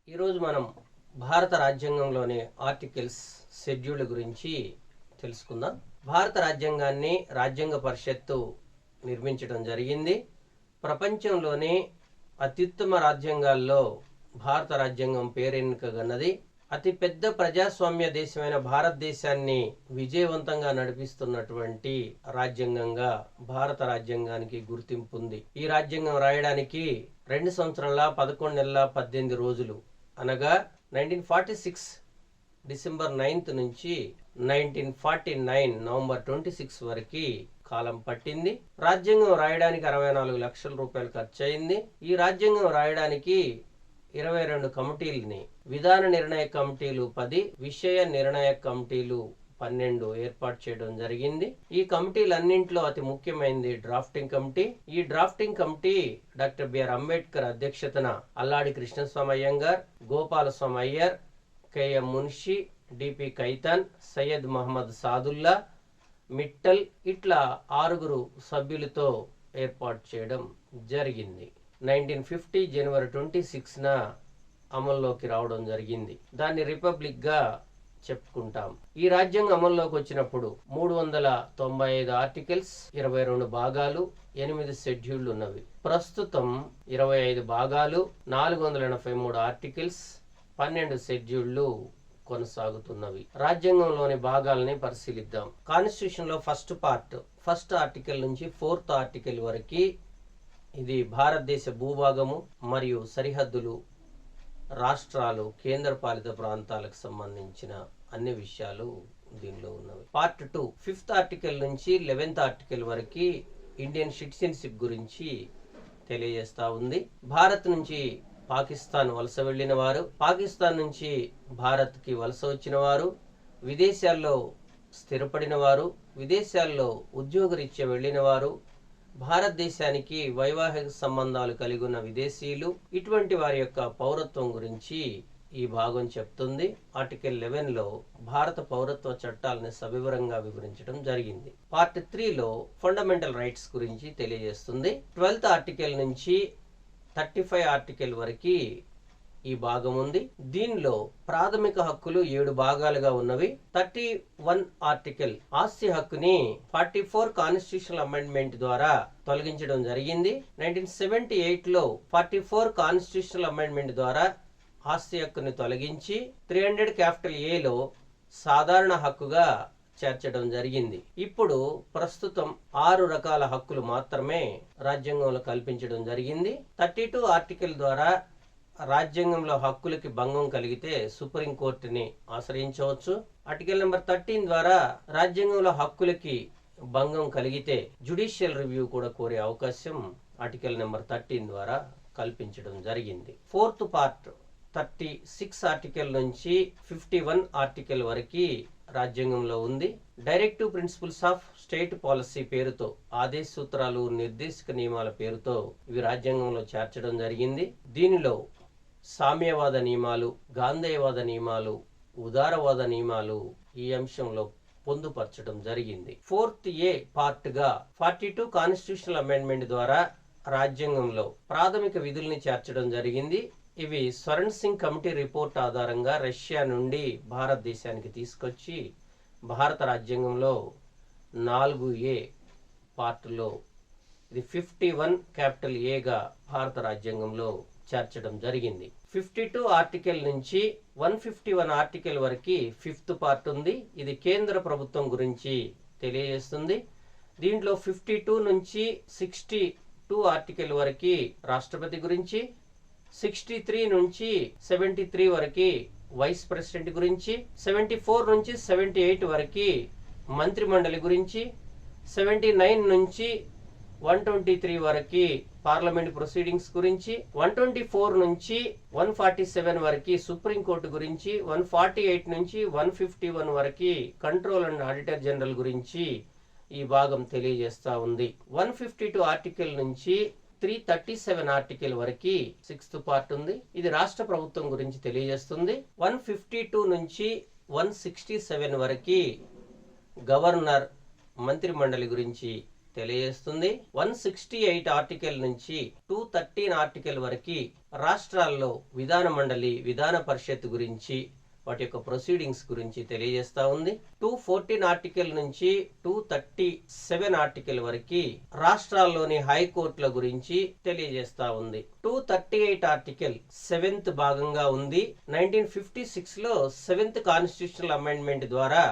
ఈరోజు మనం భారత రాజ్యాంగంలోని ఆర్టికల్స్ షెడ్యూల్ గురించి తెలుసుకుందాం. భారత రాజ్యాంగాన్ని రాజ్యాంగ పరిషత్తు నిర్మించడం జరిగింది. ప్రపంచంలోని అత్యుత్తమ రాజ్యాంగాల్లో భారత రాజ్యాంగం పేరెన్నికగన్నది. అతిపెద్ద ప్రజాస్వామ్య దేశమైన భారతదేశాన్ని విజయవంతంగా నడిపిస్తున్నటువంటి రాజ్యాంగంగా భారత రాజ్యాంగానికి గుర్తింపు ఉంది. ఈ రాజ్యాంగం రాయడానికి 2 సంవత్సరాల 11 నెలల 18 రోజులు అనగా 1946 డిసెంబర్ 9th నుంచి 1949 నవంబర్ 26 వరకు కాలం పట్టింది. రాజ్యాంగం రాయడానికి 64 లక్షల రూపాయలు ఖర్చు అయింది. ఈ రాజ్యాంగం రాయడానికి 22 కమిటీలని, విధాన నిర్ణయ కమిటీలు 10, విషయ నిర్ణయ కమిటీలు 12 ఏర్పాటు చేయడం జరిగింది. ఈ కమిటీలన్నింటిలో అతి ముఖ్యమైనది డ్రాఫ్టింగ్ కమిటీ. ఈ drafting committee doctor BR Ambedkar అధ్యక్షతన అల్లాడి కృష్ణస్వామి అయ్యంగార్, గోపాలస్వామి అయ్యర్, కెఎం మున్షి, డిపి కైతాన్, సయ్యద్ మహమ్మద్ సాదుల్లా, మిట్టల్ ఇట్లా 6 సభ్యులతో ఏర్పాటు చేయడం జరిగింది. 1950 జనవరి 26న అమల్లోకి రావడం జరిగింది. దాన్ని రిపబ్లిక్ గా చెప్పుకుంటాం. ఈ రాజ్యాంగం అమల్లోకి వచ్చినప్పుడు 395 ఆర్టికల్స్, 22 భాగాలు, 8 షెడ్యూళ్లు ఉన్నవి. ప్రస్తుతం 25 భాగాలు, 483 ఆర్టికల్స్, 12 షెడ్యూళ్లు కొనసాగుతున్నవి. రాజ్యాంగంలోని భాగాలని పరిశీలిద్దాం. కాన్స్టిట్యూషన్ లో ఫస్ట్ ఆర్టికల్ నుంచి 4th ఆర్టికల్ వరకు ఇది భారతదేశ భూభాగము మరియు సరిహద్దులు, రాష్ట్రాలు, కేంద్రపాలిత ప్రాంతాలకు సంబంధించిన అన్ని విషయాలు దీనిలో ఉన్నవి. పార్ట్ 2 5th ఆర్టికల్ నుంచి 11th ఆర్టికల్ వరకు ఇండియన్ సిటిజన్షిప్ గురించి తెలియజేస్తా ఉంది. భారత్ నుంచి పాకిస్తాన్ వలస వెళ్లిన వారు, పాకిస్తాన్ నుంచి భారత్ కి వలస వచ్చిన వారు, విదేశాల్లో స్థిరపడిన వారు, విదేశాల్లో ఉద్యోగరీత్యా వెళ్లిన వారు, భారతదేశానికి వైవాహిక సంబంధాలు కలిగి ఉన్న విదేశీయులు, ఇటువంటి వారి యొక్క పౌరత్వం గురించి ఈ భాగం చెప్తుంది. ఆర్టికల్ 11లో భారత పౌరత్వ చట్టాలని సవివరంగా వివరించడం జరిగింది. పార్ట్ 3లో ఫండమెంటల్ రైట్స్ గురించి తెలియజేస్తుంది. 12th ఆర్టికల్ నుంచి 35 ఆర్టికల్ వరకు ఈ భాగం ఉంది. దీనిలో ప్రాథమిక హక్కులు 7 భాగాలుగా ఉన్నవి. 31 ఆర్టికల్ ఆస్తి హక్కుని 44 కాన్స్టిట్యూషనల్ అమెండ్మెంట్ ద్వారా తొలగించడం జరిగింది. 1978లో 44 కాన్స్టిట్యూషనల్ అమెండ్మెంట్ ద్వారా ఆస్తి హక్కుని తొలగించి 300(a)లో సాధారణ హక్కుగా చేర్చడం జరిగింది. ఇప్పుడు ప్రస్తుతం 6 రకాల హక్కులు మాత్రమే రాజ్యాంగంలో కల్పించడం జరిగింది. 32 ఆర్టికల్ ద్వారా రాజ్యాంగంలో హక్కులకి భంగం కలిగితే సుప్రీంకోర్టుని ఆశ్రయించవచ్చు. ఆర్టికల్ నెంబర్ 13 ద్వారా రాజ్యాంగంలో హక్కులకి భంగం కలిగితే జ్యుడిషియల్ రివ్యూ కూడా కోరే అవకాశం ఆర్టికల్ నెంబర్ 13 ద్వారా కల్పించడం జరిగింది. 4th పార్ట్ 36 ఆర్టికల్ నుంచి 51 ఆర్టికల్ వరకు రాజ్యాంగంలో ఉంది. Directive principles of state policy పేరుతో, ఆదేశ సూత్రాలు, నిర్దేశక నియమాల పేరుతో ఇవి రాజ్యాంగంలో చేర్చడం జరిగింది. దీనిలో సామ్యవాద నియమాలు, గాంధేయవాద నియమాలు, ఉదారవాద నియమాలు ఈ అంశంలో పొందుపరచడం జరిగింది. 4th A పార్ట్ గా 42 కాన్స్టిట్యూషనల్ అమెండ్మెంట్ ద్వారా రాజ్యాంగంలో ప్రాథమిక విధుల్ని చేర్చడం జరిగింది. ఇవి స్వరణ్ సింగ్ కమిటీ రిపోర్ట్ ఆధారంగా రష్యా నుండి భారతదేశానికి తీసుకొచ్చి భారత రాజ్యాంగంలో 4A పార్టులో ఇది 51 గా భారత రాజ్యాంగంలో చేర్చడం జరిగింది. 52 ఆర్టికల్ నుంచి 151 ఆర్టికల్ వరకు 5th పార్ట్ ఉంది. ఇది కేంద్ర ప్రభుత్వం గురించి తెలియజేస్తుంది. దీంట్లో 52 నుంచి 62 ఆర్టికల్ వరకు రాష్ట్రపతి గురించి, 63 నుంచి 73 వరకు వైస్ ప్రెసిడెంట్ గురించి, 74 నుంచి 78 వరకు మంత్రి మండలి గురించి, 79 నుంచి 123 వరకు పార్లమెంట్ ప్రొసీడింగ్స్ గురించి, 124 నుంచి 147 వరకు సుప్రీంకోర్టు గురించి, 148 నుంచి 151 వరకు కంట్రోల్ అండ్ ఆడిటర్ జనరల్ గురించి ఈ భాగం తెలియజేస్తా ఉంది. 152 ఆర్టికల్ నుంచి 337 ఆర్టికల్ వరకు 6th పార్ట్ ఉంది. ఇది రాష్ట్ర ప్రభుత్వం గురించి తెలియజేస్తుంది. 152 నుంచి 167 వరకు గవర్నర్, మంత్రి మండలి గురించి తెలియజేస్తుంది. 168 ఆర్టికల్ నుంచి 213 ఆర్టికల్ వరకు రాష్ట్రాల్లో విధాన మండలి, విధాన పరిషత్ గురించి, వాటి యొక్క ప్రొసీడింగ్స్ గురించి తెలియజేస్తా ఉంది. 214 ఆర్టికల్ నుంచి 237 ఆర్టికల్ వరకు రాష్ట్రాల్లోని హైకోర్టుల గురించి తెలియజేస్తా ఉంది. 238 ఆర్టికల్ 7th భాగంగా ఉంది. 1956 లో 7th కాన్స్టిట్యూషనల్ అమెండ్మెంట్ ద్వారా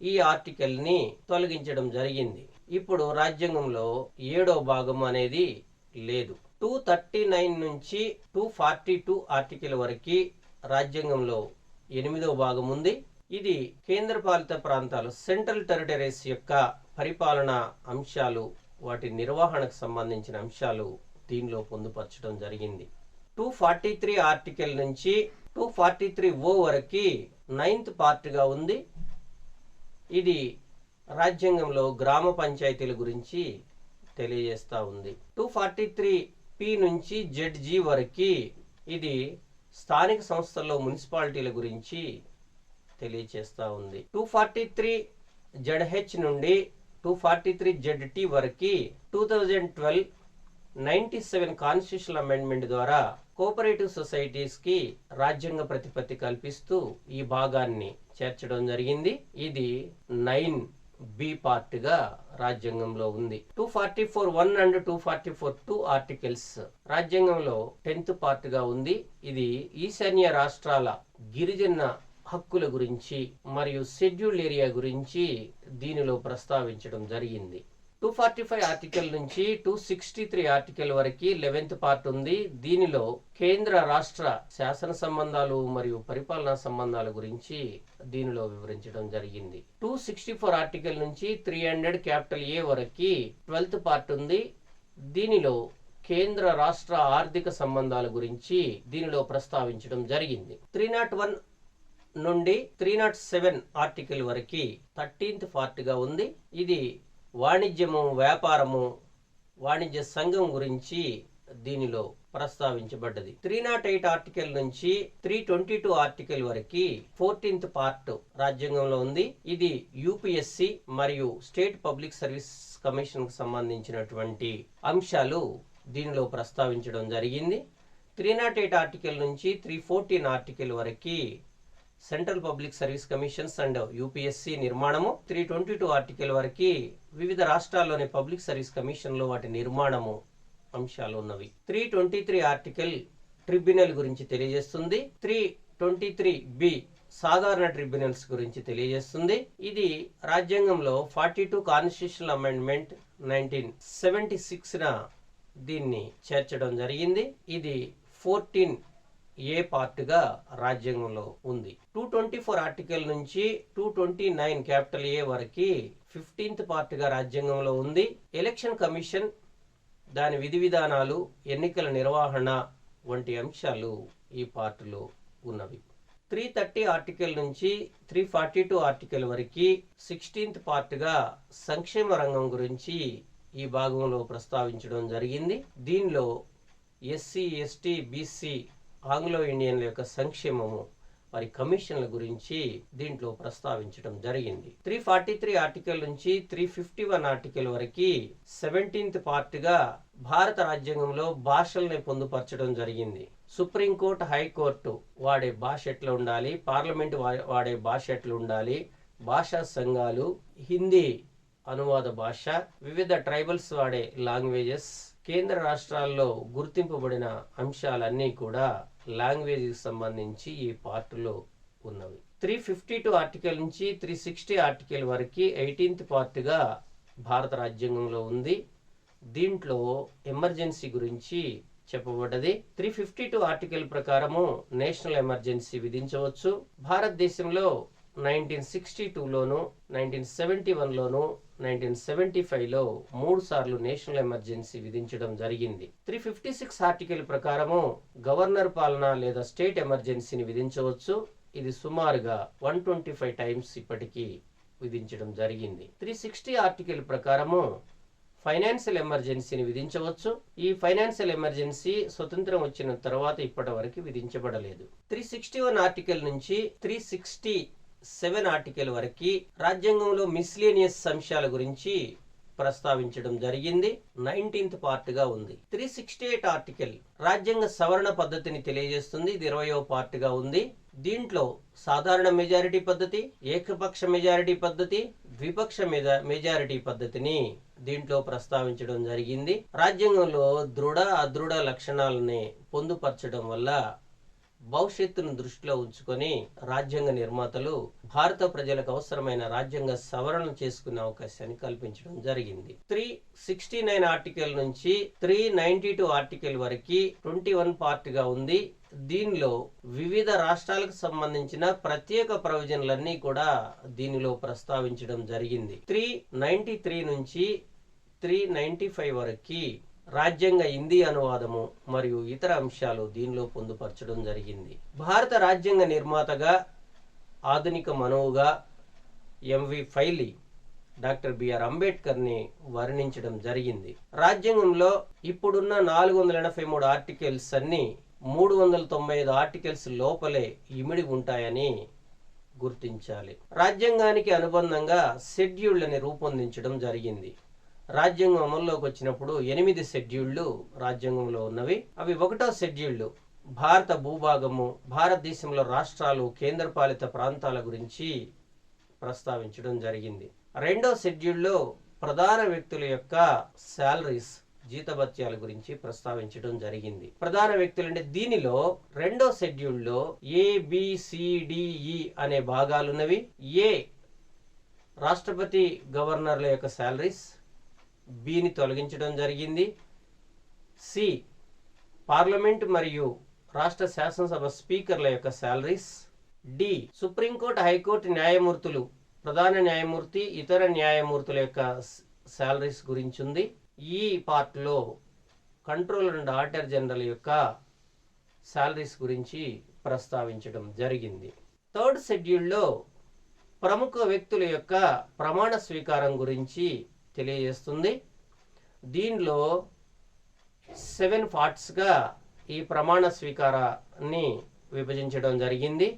ఈ ఆర్టికల్ ని తొలగించడం జరిగింది. ఇప్పుడు రాజ్యాంగంలో 7వ భాగం అనేది లేదు. 239 నుంచి 242 ఆర్టికల్ వరకు రాజ్యాంగంలో 8వ భాగం ఉంది. ఇది కేంద్రపాలిత ప్రాంతాలు, సెంట్రల్ టెరిటరీస్ యొక్క పరిపాలనా అంశాలు, వాటి నిర్వహణకు సంబంధించిన అంశాలు దీనిలో పొందుపరచడం జరిగింది. 243 ఆర్టికల్ నుంచి 243O వరకు 9th పార్ట్గా ఉంది. ఇది రాజ్యాంగంలో గ్రామ పంచాయతీల గురించి తెలియజేస్తా ఉంది. 243P నుంచి ZG వరకు ఇది స్థానిక సంస్థల్లో మున్సిపాలిటీల గురించి తెలియజేస్తా ఉంది. 243ZH నుండి 243ZT వరకు 2012 97 కాన్స్టిట్యూషనల్ అమెండ్మెంట్ ద్వారా కోఆపరేటివ్ సొసైటీస్ కి రాజ్యాంగ ప్రతిపత్తి కల్పిస్తూ ఈ భాగాన్ని చేర్చడం జరిగింది. ఇది 9B పార్ట్ గా రాజ్యాంగంలో ఉంది. 244(1) అండ్ 244(2) ఆర్టికల్స్ రాజ్యాంగంలో 10th పార్ట్ గా ఉంది. ఇది ఈశాన్య రాష్ట్రాల గిరిజన హక్కుల గురించి మరియు షెడ్యూల్డ్ ఏరియా గురించి దీనిలో ప్రస్తావించడం జరిగింది. 245 ఆర్టికల్ నుంచి 263 ఆర్టికల్ వరకు 11th పార్ట్ ఉంది. దీనిలో కేంద్ర రాష్ట్ర శాసన సంబంధాలు మరియు పరిపాలనా సంబంధాల గురించి దీనిలో వివరించడం జరిగింది. 264 ఆర్టికల్ నుంచి 300 వరకు 12th పార్ట్ ఉంది. దీనిలో కేంద్ర రాష్ట్ర ఆర్థిక సంబంధాల గురించి దీనిలో ప్రస్తావించడం జరిగింది. 301 నుండి 307 ఆర్టికల్ వరకు 13th పార్ట్ గా ఉంది. ఇది వాణిజ్యము, వ్యాపారము, వాణిజ్య సంఘం గురించి దీనిలో ప్రస్తావించబడ్డది. 308 ఆర్టికల్ నుంచి 322 ఆర్టికల్ వరకు 14th పార్ట్ రాజ్యాంగంలో ఉంది. ఇది యూపీఎస్సి మరియు స్టేట్ పబ్లిక్ సర్వీస్ కమిషన్ కు సంబంధించినటువంటి అంశాలు దీనిలో ప్రస్తావించడం జరిగింది. 308 ఆర్టికల్ నుంచి 314 ఆర్టికల్ వరకు central public service commissions and UPSC నిర్మాణము. 322 ఆర్టికల్ వరకు వివిధ రాష్ట్రాల్లోని పబ్లిక్ సర్వీస్ కమిషన్లో వాటి నిర్మాణము అంశాలు ఉన్నవి. 323 ఆర్టికల్ ట్రిబ్యునల్ గురించి తెలియజేస్తుంది. 323B సాధారణ ట్రిబ్యునల్స్ గురించి తెలియజేస్తుంది. ఇది రాజ్యాంగంలో 42 కాన్స్టిట్యూషనల్ అమెండ్మెంట్ 1976న దీన్ని చేర్చడం జరిగింది. ఇది 14A పార్ట్గా రాజ్యాంగంలో ఉంది. 224 ఆర్టికల్ నుంచి 229 A వరకు 15th పార్ట్గా రాజ్యాంగంలో ఉంది. ఎలక్షన్ కమిషన్, దాని విధి విధానాలు, ఎన్నికల నిర్వహణ వంటి అంశాలు ఈ పార్టులో ఉన్నవి. 330 ఆర్టికల్ నుంచి 342 ఆర్టికల్ వరకు 16th పార్ట్గా సంక్షేమ రంగం గురించి ఈ భాగంలో ప్రస్తావించడం జరిగింది. దీనిలో ఎస్సీ, ఎస్టీ, బీసీ, ఆంగ్లో ఇండియన్ల యొక్క సంక్షేమము, వారి కమిషన్ల గురించి దీంట్లో ప్రస్తావించడం జరిగింది. 343 ఆర్టికల్ నుంచి 351 ఆర్టికల్ వరకు 17th పార్ట్గా భారత రాజ్యాంగంలో భాషల్ని పొందుపరచడం జరిగింది. సుప్రీంకోర్టు, హైకోర్టు వాడే భాష ఎట్లా ఉండాలి, పార్లమెంట్ వాడే భాష ఎట్లా ఉండాలి, భాషా సంఘాలు, హిందీ అనువాద భాష, వివిధ ట్రైబల్స్ వాడే లాంగ్వేజెస్, కేంద్ర రాష్ట్రాల్లో గుర్తింపబడిన అంశాలన్నీ కూడా లాంగ్వేజ్ కి సంబంధించి ఈ పార్టులో ఉన్నవి. 352 ఆర్టికల్ నుంచి 360 ఆర్టికల్ వరకు 18th పార్ట్గా భారత రాజ్యాంగంలో ఉంది. దీంట్లో ఎమర్జెన్సీ గురించి చెప్పబడ్డది. 352 ఆర్టికల్ ప్రకారము నేషనల్ ఎమర్జెన్సీ విధించవచ్చు. భారతదేశంలో 1962లోను, 1971లోను, 1975లో 3 సార్లు నేషనల్ ఎమర్జెన్సీ విధించడం జరిగింది. 356 ఆర్టికల్ ప్రకారము గవర్నర్ పాలన లేదా స్టేట్ ఎమర్జెన్సీని విధించవచ్చు. ఇది సుమారుగా 125 టైమ్స్ ఇప్పటికీ విధించడం జరిగింది. 360 ఆర్టికల్ ప్రకారము ఫైనాన్షియల్ ఎమర్జెన్సీని విధించవచ్చు. ఈ ఫైనాన్షియల్ ఎమర్జెన్సీ స్వతంత్రం వచ్చిన తర్వాత ఇప్పటి వరకు విధించబడలేదు. 361 ఆర్టికల్ నుంచి 367 ఆర్టికల్ వరకు రాజ్యాంగంలో మిస్లేనియస్ అంశాల గురించి ప్రస్తావించడం జరిగింది. 19th పార్ట్ గా ఉంది. 368 ఆర్టికల్ రాజ్యాంగ సవరణ పద్ధతిని తెలియజేస్తుంది. ఇది 20వ పార్ట్ గా ఉంది. దీంట్లో సాధారణ మెజారిటీ పద్ధతి, ఏకపక్ష మెజారిటీ పద్ధతి, ద్విపక్ష మెజారిటీ పద్ధతిని దీంట్లో ప్రస్తావించడం జరిగింది. రాజ్యాంగంలో దృఢ అదృఢ లక్షణాలని పొందుపరచడం వల్ల భవిష్యత్తును దృష్టిలో ఉంచుకొని రాజ్యాంగ నిర్మాతలు భారత ప్రజలకు అవసరమైన రాజ్యాంగ సవరణ చేసుకునే అవకాశాన్ని కల్పించడం జరిగింది. 369 ఆర్టికల్ నుంచి 392 ఆర్టికల్ వరకు 21 పార్ట్ గా ఉంది. దీనిలో వివిధ రాష్ట్రాలకు సంబంధించిన ప్రత్యేక ప్రొవిజన్లన్నీ కూడా దీనిలో ప్రస్తావించడం జరిగింది. 393 నుంచి 395 వరకు రాజ్యాంగ హిందీ అనువాదము మరియు ఇతర అంశాలు దీనిలో పొందుపరచడం జరిగింది. భారత రాజ్యాంగ నిర్మాతగా ఆధునిక మనువుగా ఎంవి ఫైలీ డాక్టర్ బిఆర్ అంబేద్కర్ని వర్ణించడం జరిగింది. రాజ్యాంగంలో ఇప్పుడున్న 483 ఆర్టికల్స్ అన్ని 395 ఆర్టికల్స్ లోపలే ఇమిడి ఉంటాయని గుర్తించాలి. రాజ్యాంగానికి అనుబంధంగా షెడ్యూళ్లని రూపొందించడం జరిగింది. రాజ్యాంగం అమల్లోకి వచ్చినప్పుడు 8 షెడ్యూళ్లు రాజ్యాంగంలో ఉన్నవి. అవి 1వ షెడ్యూళ్లు భారత భూభాగము, భారతదేశంలో రాష్ట్రాలు, కేంద్రపాలిత ప్రాంతాల గురించి ప్రస్తావించడం జరిగింది. 2వ షెడ్యూల్లో ప్రధాన వ్యక్తుల యొక్క శాలరీస్, జీతభత్యాల గురించి ప్రస్తావించడం జరిగింది. ప్రధాన వ్యక్తులు అంటే దీనిలో 2వ షెడ్యూల్లో ABCDE అనే భాగాలున్నవి. ఏ రాష్ట్రపతి గవర్నర్ల యొక్క శాలరీస్, బిని తొలగించడం జరిగింది. సి పార్లమెంట్ మరియు రాష్ట్ర శాసనసభ స్పీకర్ల యొక్క శాలరీస్. డి సుప్రీంకోర్టు, హైకోర్టు న్యాయమూర్తులు, ప్రధాన న్యాయమూర్తి, ఇతర న్యాయమూర్తుల యొక్క శాలరీస్ గురించి ఉంది. ఈ పార్ట్ లో కంట్రోలర్ అండ్ ఆడిటర్ జనరల్ యొక్క శాలరీస్ గురించి ప్రస్తావించడం జరిగింది. 3rd షెడ్యూల్లో ప్రముఖ వ్యక్తుల యొక్క ప్రమాణ స్వీకారం గురించి తెలియజేస్తుంది. దీనిలో 7 పార్ట్స్ గా ఈ ప్రమాణ స్వీకారాన్ని విభజించడం జరిగింది.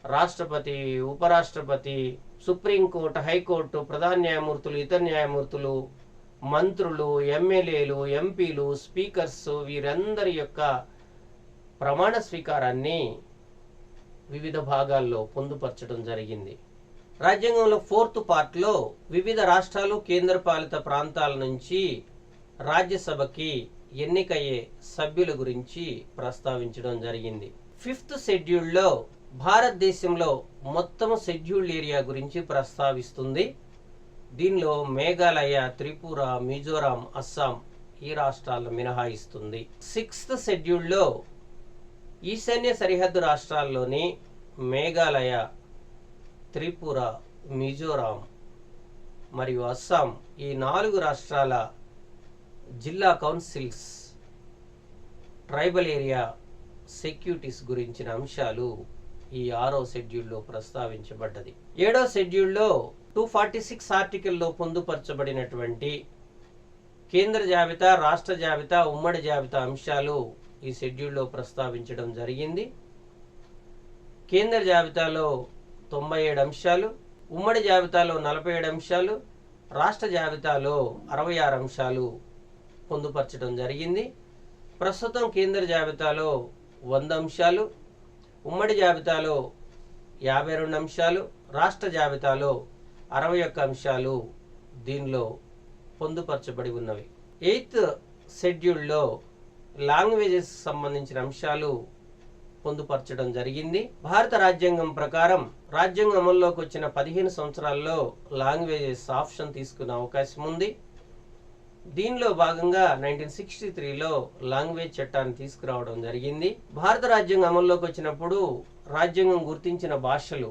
రాష్ట్రపతి, ఉపరాష్ట్రపతి, సుప్రీంకోర్టు, హైకోర్టు, ప్రధాన న్యాయమూర్తులు, ఇతర న్యాయమూర్తులు, మంత్రులు, ఎమ్మెల్యేలు, ఎంపీలు, స్పీకర్స్ వీరందరి యొక్క ప్రమాణ స్వీకారాన్ని వివిధ భాగాల్లో పొందుపరచడం జరిగింది. రాజ్యాంగంలో 4th పార్ట్ లో వివిధ రాష్ట్రాలు, కేంద్రపాలిత ప్రాంతాల నుంచి రాజ్యసభకి ఎన్నికయ్యే సభ్యుల గురించి ప్రస్తావించడం జరిగింది. 5th షెడ్యూల్లో భారతదేశంలో మొత్తం షెడ్యూల్డ్ ఏరియా గురించి ప్రస్తావిస్తుంది. దీనిలో మేఘాలయ, త్రిపుర, మిజోరాం, అస్సాం ఈ రాష్ట్రాలను మినహాయిస్తుంది. 6th షెడ్యూల్లో ఈశాన్య సరిహద్దు రాష్ట్రాల్లోని మేఘాలయ, త్రిపుర, మిజోరాం మరియు అస్సాం ఈ 4 రాష్ట్రాల జిల్లా కౌన్సిల్స్, ట్రైబల్ ఏరియా సెక్యూరిటీస్ గురించిన అంశాలు ఈ 6వ షెడ్యూల్లో ప్రస్తావించబడ్డది. 7వ షెడ్యూల్లో 246 ఆర్టికల్లో పొందుపరచబడినటువంటి కేంద్ర జాబితా, రాష్ట్ర జాబితా, ఉమ్మడి జాబితా అంశాలు ఈ షెడ్యూల్లో ప్రస్తావించడం జరిగింది. కేంద్ర జాబితాలో 97 అంశాలు, ఉమ్మడి జాబితాలో 47 అంశాలు, రాష్ట్ర జాబితాలో 66 అంశాలు పొందుపరచడం జరిగింది. ప్రస్తుతం కేంద్ర జాబితాలో 100 అంశాలు, ఉమ్మడి జాబితాలో 52 అంశాలు, రాష్ట్ర జాబితాలో 61 అంశాలు దీనిలో పొందుపరచబడి ఉన్నవి. 8th షెడ్యూల్లో లాంగ్వేజెస్ సంబంధించిన అంశాలు పొందుపరచడం జరిగింది. భారత రాజ్యాంగం ప్రకారం రాజ్యాంగం అమల్లోకి వచ్చిన 15 సంవత్సరాల్లో లాంగ్వేజెస్ ఆప్షన్ తీసుకునే అవకాశం ఉంది. దీనిలో భాగంగా 1963లో లాంగ్వేజ్ చట్టాన్ని తీసుకురావడం జరిగింది. భారత రాజ్యాంగం అమల్లోకి వచ్చినప్పుడు రాజ్యాంగం గుర్తించిన భాషలు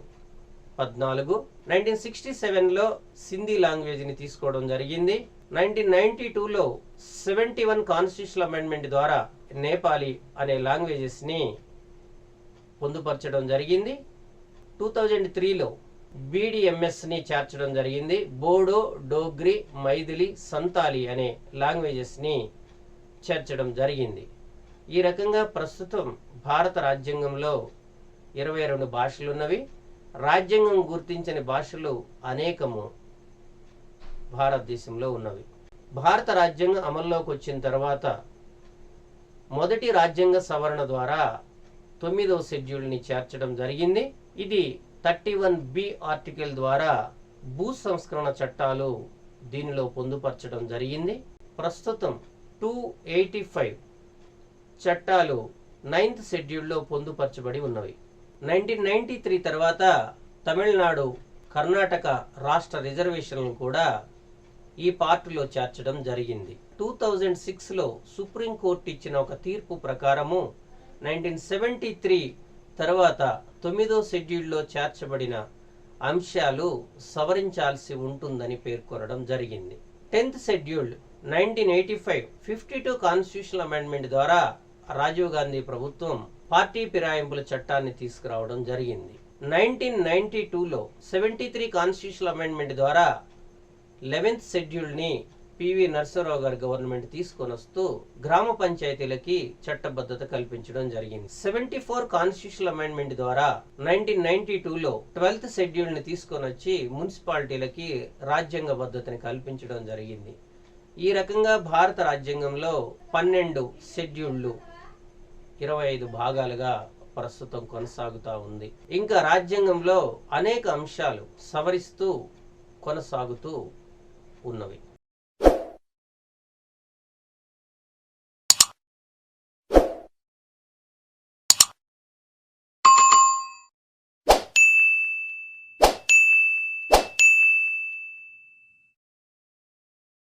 14. 1967లో సింధీ లాంగ్వేజ్ ని తీసుకోవడం జరిగింది. 1992లో 71 కాన్స్టిట్యూషనల్ అమెండ్మెంట్ ద్వారా నేపాలీ అనే లాంగ్వేజెస్ ని పొందుపరచడం జరిగింది. 2003లో BDMS ని చేర్చడం జరిగింది. బోడో, డోగ్రి, మైథిలి, సంతాలి అనే లాంగ్వేజెస్ ని చేర్చడం జరిగింది. ఈ రకంగా ప్రస్తుతం భారత రాజ్యాంగంలో 22 భాషలున్నవి. రాజ్యాంగం గుర్తించని భాషలు అనేకము భారతదేశంలో ఉన్నవి. భారత రాజ్యాంగం అమల్లోకి వచ్చిన తర్వాత మొదటి రాజ్యాంగ సవరణ ద్వారా 9వ షెడ్యూల్ని చేర్చడం జరిగింది. ఇది 31B ఆర్టికల్ ద్వారా భూ సంస్కరణ చట్టాలు దీనిలో పొందుపరచడం జరిగింది. ప్రస్తుతం 285 చట్టాలు 9th షెడ్యూల్లో పొందుపరచబడి ఉన్నవి. 1993 తర్వాత తమిళనాడు, కర్ణాటక రాష్ట్ర రిజర్వేషన్లను కూడా ఈ పార్టులో చేర్చడం జరిగింది. 2006లో సుప్రీంకోర్టు ఇచ్చిన ఒక తీర్పు ప్రకారము 1973 తర్వాత 9వ షెడ్యూల్లో చేర్చబడిన అంశాలు సవరించాల్సి ఉంటుందని పేర్కొనడం జరిగింది. 10th షెడ్యూల్ 1985 52 కాన్స్టిట్యూషనల్ అమెండ్మెంట్ ద్వారా రాజీవ్ గాంధీ ప్రభుత్వం పార్టీ ఫిరాయింపుల చట్టాన్ని తీసుకురావడం జరిగింది. 1992లో 73 కాన్స్టిట్యూషనల్ అమెండ్మెంట్ ద్వారా 11th షెడ్యూల్ని పివి నరసింహరావు గారి గవర్నమెంట్ తీసుకొని వస్తూ గ్రామ పంచాయతీలకి చట్టబద్ధత కల్పించడం జరిగింది. 74 కాన్స్టిట్యూషనల్ అమెండ్మెంట్ ద్వారా 1992లో 12th షెడ్యూల్ని తీసుకొని వచ్చి మున్సిపాలిటీలకి రాజ్యాంగబద్ధతని కల్పించడం జరిగింది. ఈ రకంగా భారత రాజ్యాంగంలో 12 షెడ్యూళ్లు 25 భాగాలుగా ప్రస్తుతం కొనసాగుతూ ఉంది. ఇంకా రాజ్యాంగంలో అనేక అంశాలు సవరిస్తూ కొనసాగుతూ ఉన్నవి.